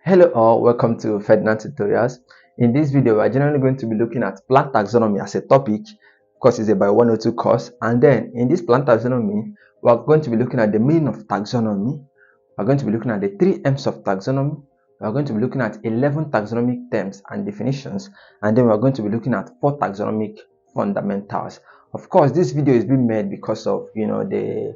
Hello all, welcome to Ferdinand Tutorials. In this video, we are generally going to be looking at plant taxonomy as a topic, because it's a by 102 course. And then in this plant taxonomy, we are going to be looking at the meaning of taxonomy. We are going to be looking at the 3 M's of taxonomy. We are going to be looking at 11 taxonomic terms and definitions. And then we are going to be looking at 4 taxonomic fundamentals. Of course, this video is being made because of the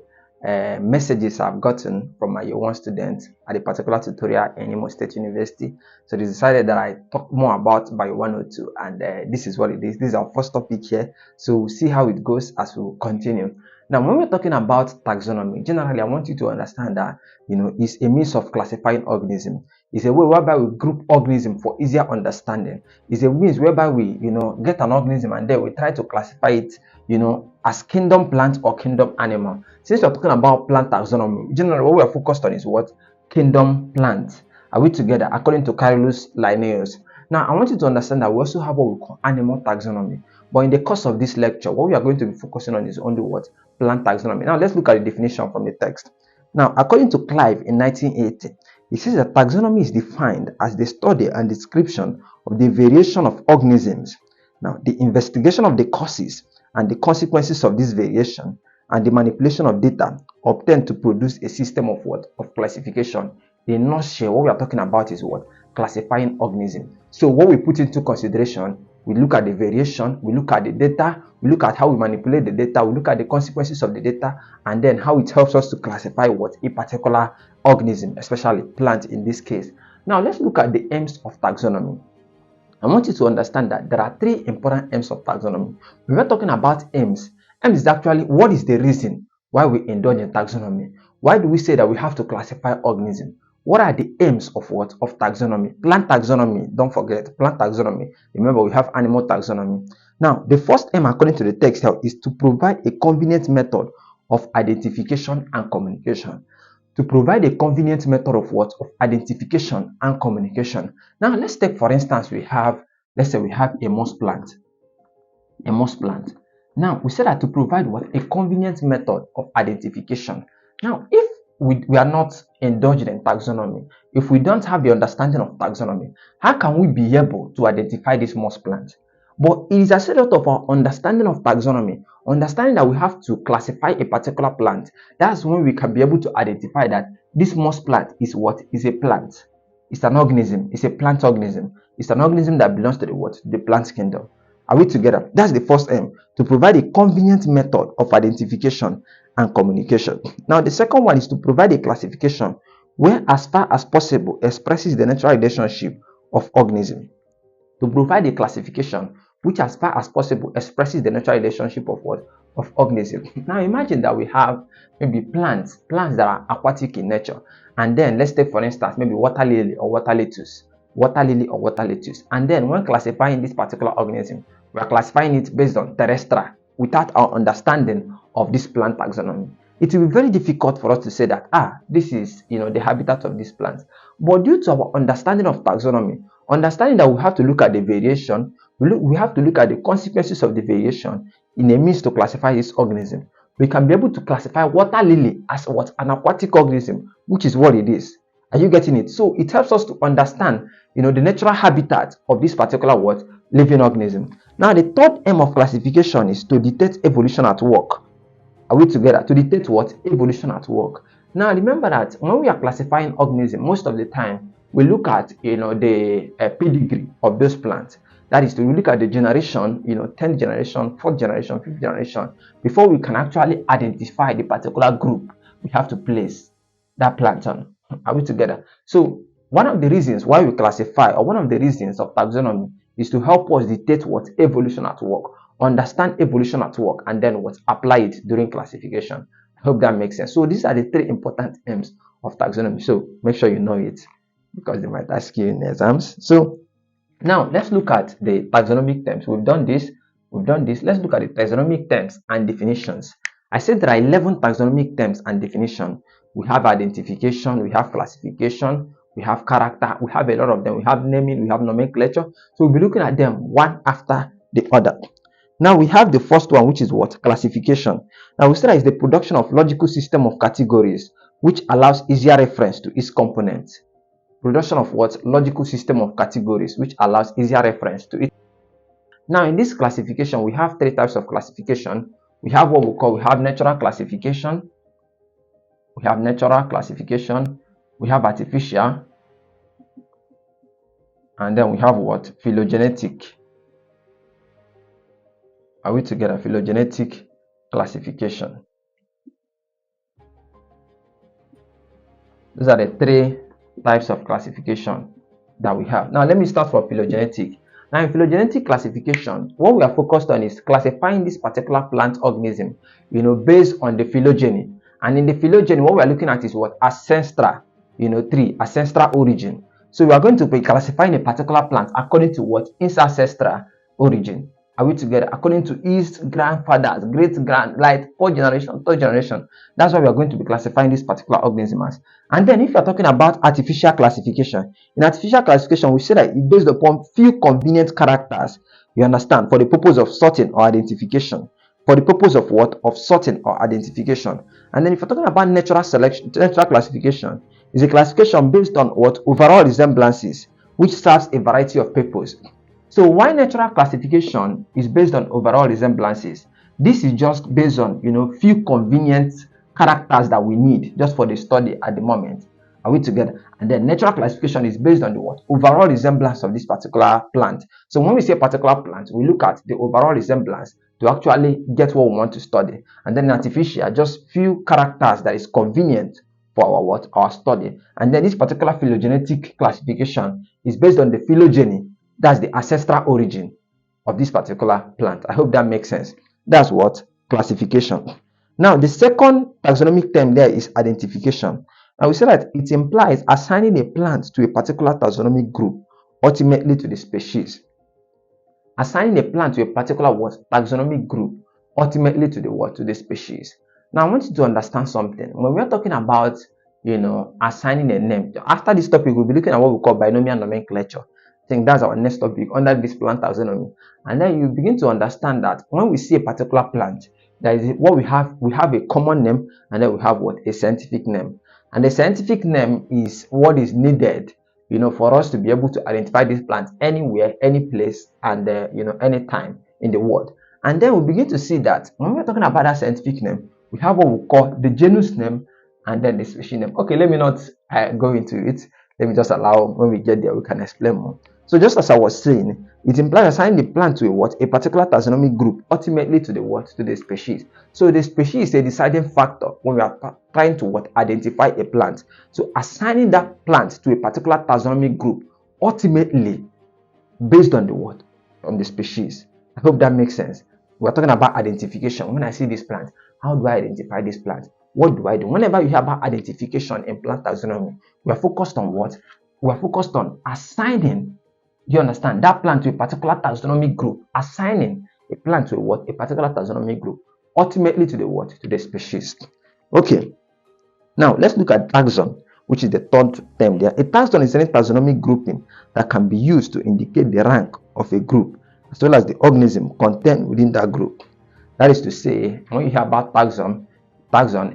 messages I've gotten from my year 1 students at a particular tutorial in Imo State University. So they decided that I talk more about Bio 102, and this is what it is. This is our first topic here. So we'll see how it goes as we continue. Now, when we're talking about taxonomy, generally, I want you to understand that, it's a means of classifying organisms. It's a way whereby we group organisms for easier understanding. It's a means whereby we, get an organism and then we try to classify it, as kingdom plant or kingdom animal. Since we're talking about plant taxonomy, generally what we are focused on is what? Kingdom plant. Are we together? According to Carolus Linnaeus. Now, I want you to understand that we also have what we call animal taxonomy. But in the course of this lecture, what we are going to be focusing on is only what? Plant taxonomy. Now, let's look at the definition from the text. Now, according to Clive in 1980, he says that taxonomy is defined as the study and description of the variation of organisms. Now, the investigation of the causes and the consequences of this variation and the manipulation of data obtained to produce a system of what? Of classification. In a nutshell, what we are talking about is what? Classifying organism. So what we put into consideration, we look at the variation, we look at the data, we look at how we manipulate the data, we look at the consequences of the data, and then how it helps us to classify what? A particular organism, especially plant in this case. Now let's look at the aims of taxonomy. I want you to understand that there are 3 important aims of taxonomy. We were talking about aims. Aims is actually what is the reason why we indulge in taxonomy. Why do we say that we have to classify organisms? What are the aims of what? Of taxonomy. Plant taxonomy, don't forget, plant taxonomy. Remember, we have animal taxonomy. Now, the first aim according to the text here is to provide a convenient method of identification and communication. To provide a convenient method of what? Of identification and communication. Now, let's take for instance, let's say we have a moss plant. A moss plant. Now, we said that to provide what? A convenient method of identification. Now, if we are not indulged in taxonomy, if we don't have the understanding of taxonomy, how can we be able to identify this moss plant? But it is as a result of our understanding of taxonomy, understanding that we have to classify a particular plant. That's when we can be able to identify that this moss plant is what? Is a plant. It's an organism. It's a plant organism. It's an organism that belongs to the what? The plant kingdom. Are we together? That's the first aim, to provide a convenient method of identification and communication. Now, the second one is to provide a classification where, as far as possible, expresses the natural relationship of organism. To provide a classification which, as far as possible, expresses the natural relationship of what? Of organism. Now, imagine that we have maybe plants that are aquatic in nature, and then let's take for instance maybe water lily or water lettuce. And then when classifying this particular organism, we are classifying it based on terrestrial without our understanding of this plant taxonomy. It will be very difficult for us to say that this is the habitat of this plant. But due to our understanding of taxonomy, understanding that we have to look at the variation, we have to look at the consequences of the variation in a means to classify this organism, we can be able to classify water lily as what? An aquatic organism, which is what it is. Are you getting it? So it helps us to understand, the natural habitat of this particular what? Living organism. Now, the third aim of classification is to detect evolution at work. Are we together? To detect what? Evolution at work. Now, remember that when we are classifying organisms, most of the time we look at, the pedigree of those plants. That is, to look at the generation, 10th generation, 4th generation, 5th generation, before we can actually identify the particular group we have to place that plant on. Are we together? So one of the reasons why we classify, or one of the reasons of taxonomy, is to help us detect what? Evolution at work, understand evolution at work, and then what? Apply it during classification. I hope that makes sense. So these are the 3 important aims of taxonomy. So make sure you know it, because they might ask you in exams. So now let's look at the taxonomic terms. We've done this. Let's look at the taxonomic terms and definitions. I said there are 11 taxonomic terms and definition. We have identification, we have classification, we have character, we have a lot of them. We have naming, we have nomenclature. So we'll be looking at them one after the other. Now we have the first one, which is what? Classification. Now we said that it's the production of logical system of categories which allows easier reference to its components. production of what? Logical system of categories, which allows easier reference to it. Now, in this classification, we have three types of classification. We have what we have natural classification, we have artificial, and then we have what? Phylogenetic. Are we together? Phylogenetic classification. Those are the three types of classification that we have. Now, let me start from phylogenetic. Now, in phylogenetic classification, what we are focused on is classifying this particular plant organism, based on the phylogeny. And in the phylogeny, what we are looking at is what? Ancestral, tree, ancestral origin. So we are going to be classifying a particular plant according to what? Its ancestral origin. Are we together? According to his grandfathers, great-grand, like fourth generation, third generation. That's why we are going to be classifying this particular organism as. And then if you are talking about artificial classification, in artificial classification, we say that it's based upon few convenient characters, you understand, for the purpose of sorting or identification. For the purpose of what? Of sorting or identification. And then if you're talking about natural classification, is a classification based on what? Overall resemblances, which serves a variety of purposes. So why natural classification is based on overall resemblances? This is just based on, few convenient characters that we need just for the study at the moment. Are we together? And then natural classification is based on the what? Overall resemblance of this particular plant. So when we say particular plant, we look at the overall resemblance to actually get what we want to study. And then artificial, just few characters that is convenient for our study. And then this particular phylogenetic classification is based on the phylogeny. That's the ancestral origin of this particular plant. I hope that makes sense. That's what? Classification. Now, the second taxonomic term there is identification. Now, we say that it implies assigning a plant to a particular taxonomic group, ultimately to the species. Assigning a plant to a particular what? Taxonomic group, ultimately to the what? To the species. Now, I want you to understand something. When we are talking about, assigning a name, after this topic, we'll be looking at what we call binomial nomenclature. I think that's our next topic under this plant taxonomy. And then you begin to understand that when we see a particular plant, that is what we have a common name, and then we have what? A scientific name. And the scientific name is what is needed, for us to be able to identify this plant anywhere, any place, and any time in the world. And then we begin to see that when we're talking about that scientific name, we have what we call the genus name and then the species name. Okay, let me not go into it. Let me just allow, when we get there, we can explain more. So just as I was saying, it implies assigning the plant to a particular taxonomic group, ultimately to the what? To the species. So the species is a deciding factor when we are trying to identify a plant. So assigning that plant to a particular taxonomic group, ultimately based on the what? On the species. I hope that makes sense. We're talking about identification. When I see this plant, how do I identify this plant? What do I do? Whenever you hear about identification in plant taxonomy, we are focused on what? We are focused on assigning, you understand, that plant to a particular taxonomic group, assigning a plant to a particular taxonomic group, ultimately to the what? To the species. Okay. Now let's look at taxon, which is the third term there. A taxon is any taxonomic grouping that can be used to indicate the rank of a group, as well as the organism contained within that group. That is to say, when you hear about taxon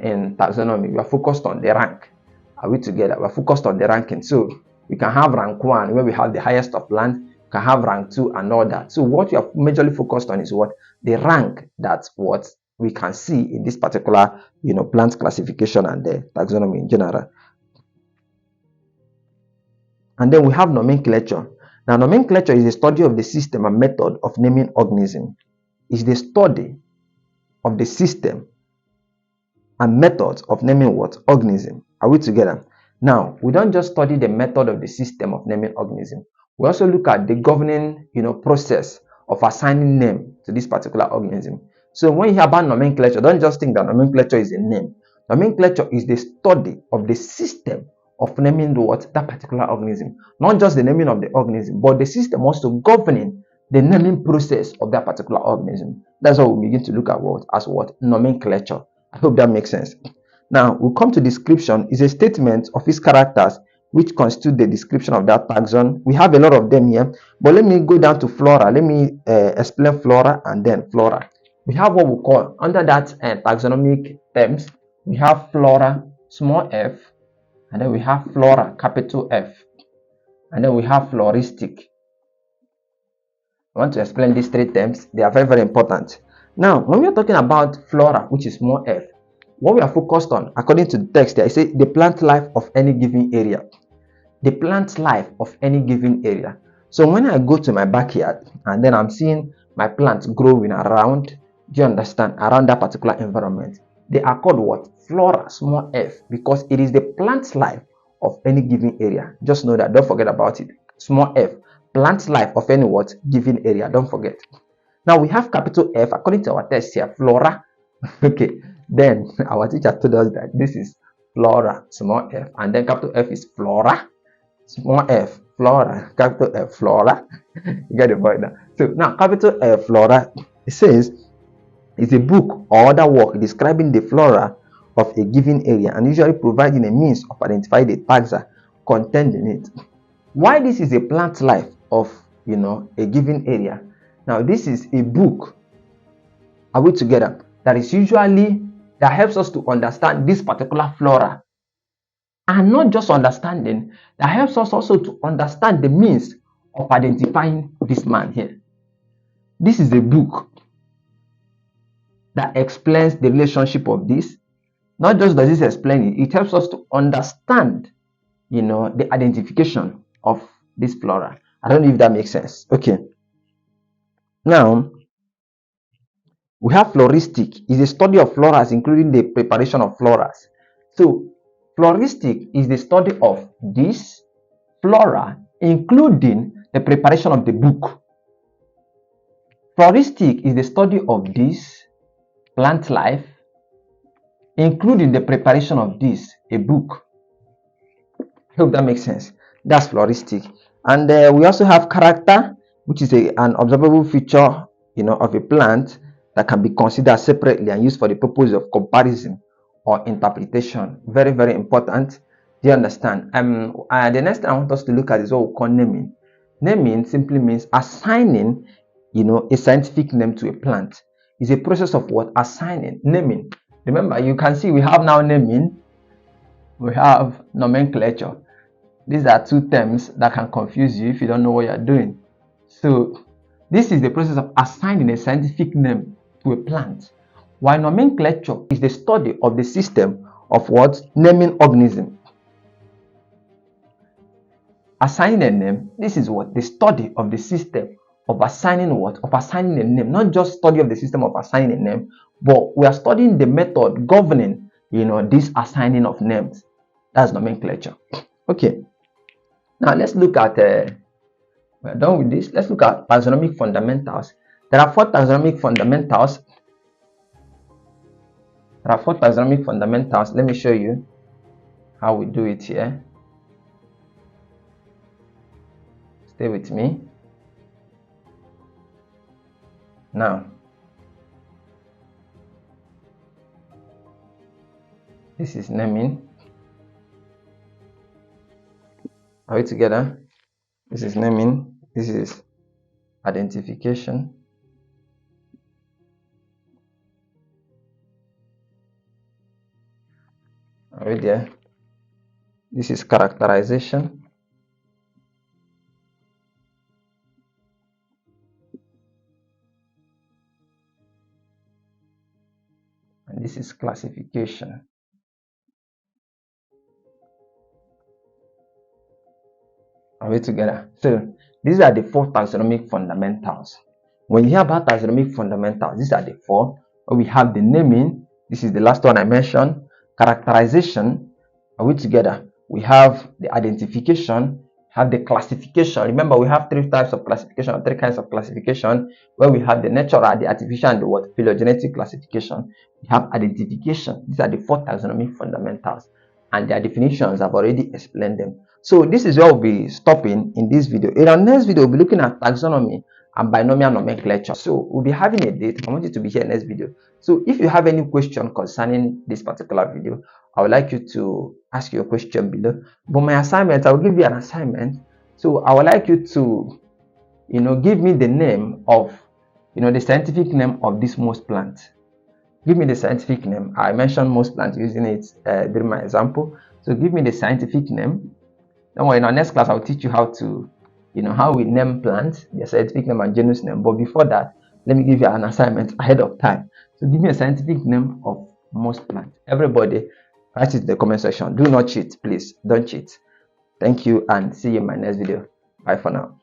in taxonomy, we are focused on the rank. Are we together? We are focused on the ranking. So we can have rank 1 where we have the highest of land, we can have rank 2 and all that. So what we are majorly focused on is what? The rank that's what we can see in this particular plant classification and the taxonomy in general. And then we have nomenclature. Now, nomenclature is a study of the system and method of naming organisms. It's the study of the system and methods of naming what? Organism. Are we together? Now, we don't just study the method of the system of naming organism. We also look at the governing, process of assigning name to this particular organism. So when you hear about nomenclature, don't just think that nomenclature is a name. Nomenclature is the study of the system of naming that particular organism. Not just the naming of the organism, but the system also governing the naming process of that particular organism. That's what we begin to look at as nomenclature. I hope that makes sense. Now, we'll come to description. Is a statement of its characters which constitute the description of that taxon. We have a lot of them here, but let me go down to flora. Let me explain flora and then flora. We have what we call, under that taxonomic terms, we have flora, small f, and then we have flora, capital F. and then we have floristic. I want to explain these three terms. They are very, very important. Now, when we are talking about flora, which is small f, what we are focused on, according to the text there, I say the plant life of any given area. The plant life of any given area. So when I go to my backyard and then I'm seeing my plants growing around, do you understand, around that particular environment, they are called what? Flora, small f, because it is the plant life of any given area. Just know that, don't forget about it. Small f, plant life of any what? Given area, don't forget. Now we have capital F, according to our text here, flora. Okay, then our teacher told us that this is flora, small f, and then capital F is flora, small f, flora, capital F, flora. You get the point now. So now capital F, flora, it says it's a book or other work describing the flora of a given area and usually providing a means of identifying the taxa contained in it. Why this is a plant life of a given area? Now this is a book, are we together, that helps us to understand this particular flora. And not just understanding, that helps us also to understand the means of identifying this man here. This is a book that explains the relationship of this. Not just does this explain it, it helps us to understand, the identification of this flora. I don't know if that makes sense. Okay. Now, we have floristic, is a study of floras, including the preparation of floras. So, floristic is the study of this flora, including the preparation of the book. Floristic is the study of this plant life, including the preparation of this, a book. I hope that makes sense. That's floristic. And we also have character, which is an observable feature, of a plant that can be considered separately and used for the purpose of comparison or interpretation. Very, very important. Do you understand? The next thing I want us to look at is what we call naming. Naming simply means assigning, a scientific name to a plant. It's a process of what? Assigning, naming. Remember, you can see we have now naming, we have nomenclature. These are two terms that can confuse you if you don't know what you're doing. So, this is the process of assigning a scientific name to a plant, while nomenclature is the study of the system of what? Naming organism. Assigning a name, this is what? The study of the system of assigning what? Of assigning a name. Not just study of the system of assigning a name, but we are studying the method governing, this assigning of names. That's nomenclature. Okay. Now let's look at, we're done with this. Let's look at taxonomic fundamentals. There are 4 taxonomic fundamentals. Let me show you how we do it here. Stay with me. Now, this is naming. Are we together? This is naming. This is identification. Are we there? This is characterization. And this is classification. Are we together? So these are the 4 taxonomic fundamentals. When you hear about taxonomic fundamentals, these are the 4. We have the naming. This is the last one I mentioned. Characterization. Are we together? We have the identification. Have the classification. Remember, we have 3 types of classification, or 3 kinds of classification, where we have the natural, the artificial, and the what? Phylogenetic classification. We have identification. These are the 4 taxonomic fundamentals, and their definitions, I've already explained them. So this is where we'll be stopping in this video. In our next video, we'll be looking at taxonomy and binomial nomenclature. So we'll be having a date. I want you to be here next video. So if you have any question concerning this particular video, I would like you to ask your question below. But my assignment, I will give you an assignment. So I would like you to, give me the name of, the scientific name of this moss plant. Give me the scientific name. I mentioned moss plant using it during my example. So give me the scientific name. Don't worry, in our next class I'll teach you how to, how we name plants, their scientific name and genus name. But before that, let me give you an assignment ahead of time. So give me a scientific name of most plants. Everybody, write it in the comment section. Do not cheat, please. Don't cheat. Thank you and see you in my next video. Bye for now.